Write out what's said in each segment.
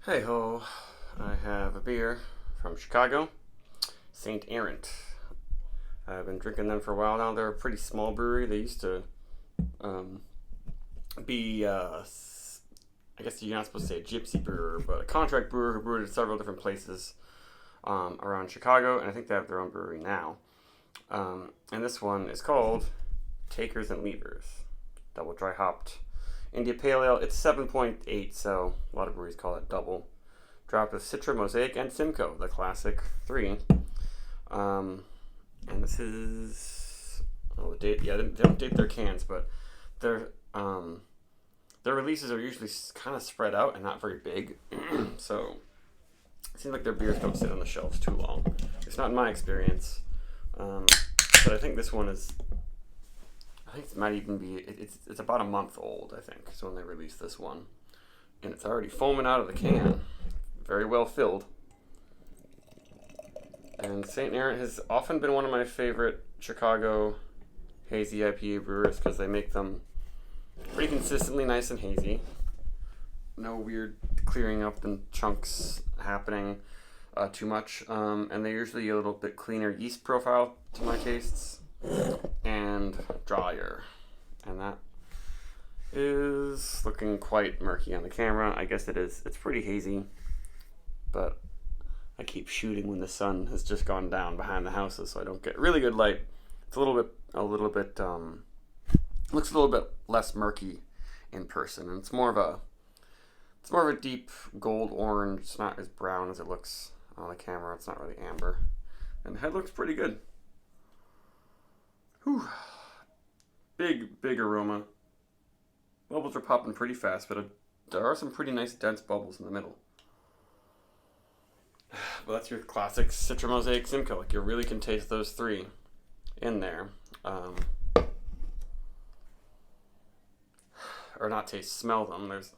Hey ho, I have a beer from Chicago, St. Errant. I've been drinking them for a while now. They're a pretty small brewery. They used to um, be, I guess you're not supposed to say a gypsy brewer, but a contract brewer who brewed at several different places around Chicago, and I think they have their own brewery now. And this one is called Takers and Leavers, double dry hopped India Pale Ale. It's 7.8, so a lot of breweries call it double. Dropped with Citra, Mosaic, and Simcoe, the classic three. And this is the date. Yeah, they don't date their cans, but their their releases are usually kind of spread out and not very big. So it seems like their beers don't sit on the shelves too long. It's not in my experience, but I think this one is. I think it might even be. It's about a month old. I think so when they released this one, and it's already foaming out of the can. Very well filled. And St. Errant has often been one of my favorite Chicago hazy IPA brewers because they make them pretty consistently nice and hazy. No weird clearing up and chunks happening too much. And they're usually a little bit cleaner yeast profile to my tastes and drier. And that is looking quite murky on the camera. I guess it is. It's pretty hazy. But I keep shooting when the sun has just gone down behind the houses, so I don't get really good light. It's a little bit, looks a little bit less murky in person, and it's more of a deep gold orange. It's not as brown as it looks on the camera. It's not really amber, and the head looks pretty good. Whew. Big aroma. Bubbles are popping pretty fast, but there are some pretty nice dense bubbles in the middle. Well, that's your classic Citra, Mosaic, Simcoe. Like, you really can taste those three in there. Or not taste, smell them. There's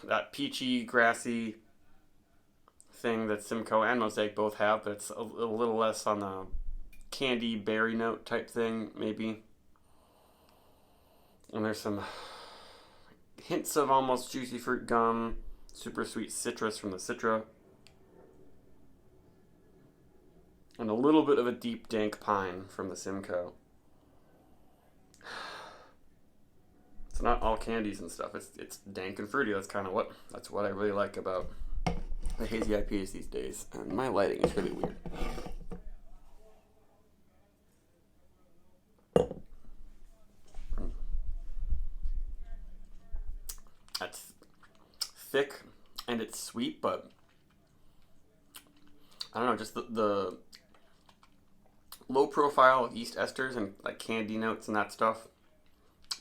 that peachy, grassy thing that Simcoe and Mosaic both have, but it's a little less on the candy berry note type thing, maybe. And there's some hints of almost juicy fruit gum, super sweet citrus from the Citra. And a little bit of a deep dank pine from the Simcoe. It's not all candies and stuff. It's dank and fruity. That's what I really like about the hazy IPAs these days. And my lighting is really weird. That's thick and it's sweet, but I don't know, just the low profile yeast esters and like candy notes and that stuff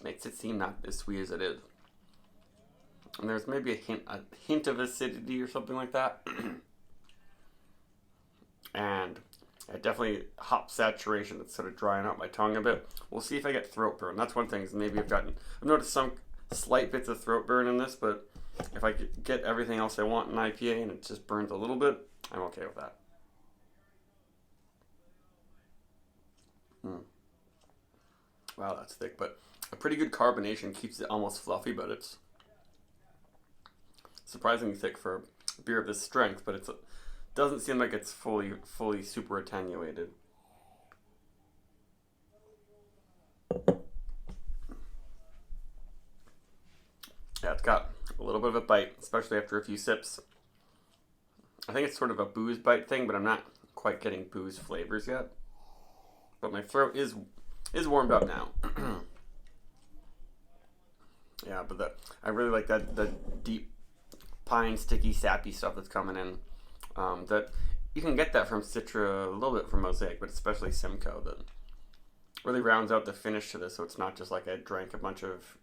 makes it seem not as sweet as it is. And there's maybe a hint of acidity or something like that. And definitely hop saturation that's sort of drying out my tongue a bit. We'll see if I get throat burn. That's one thing is maybe I've noticed some slight bits of throat burn in this, but if I get everything else I want in IPA and it just burns a little bit, I'm okay with that. Wow, that's thick, but a pretty good carbonation keeps it almost fluffy, but it's surprisingly thick for a beer of this strength, but it doesn't seem like it's fully super attenuated. Yeah, it's got a little bit of a bite, especially after a few sips. I think it's sort of a booze bite thing, but I'm not quite getting booze flavors yet. But my throat is warmed up now. Yeah, but I really like the deep pine, sticky, sappy stuff that's coming in. That you can get that from Citra, a little bit from Mosaic, but especially Simcoe that really rounds out the finish to this. So it's not just like I drank a bunch of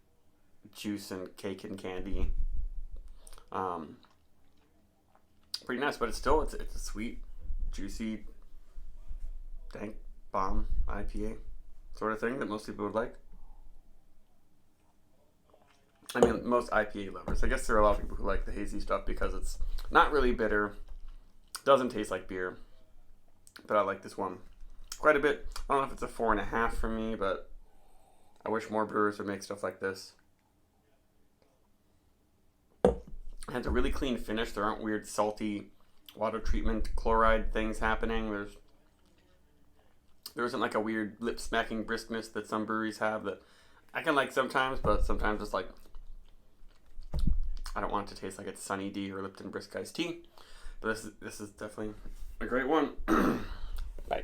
juice and cake and candy. Pretty nice, but it's a sweet, juicy, dank bomb IPA sort of thing that most people would like. I mean, most IPA lovers. I guess there are a lot of people who like the hazy stuff because it's not really bitter, doesn't taste like beer, but I like this one quite a bit. I don't know if it's a 4.5 for me, but I wish more brewers would make stuff like this. It has a really clean finish. There aren't weird salty water treatment chloride things happening. There isn't like a weird lip smacking briskness that some breweries have that I can like sometimes, but sometimes it's like I don't want it to taste like it's Sunny D or Lipton Brisk Iced Tea. But this is definitely a great one. Bye.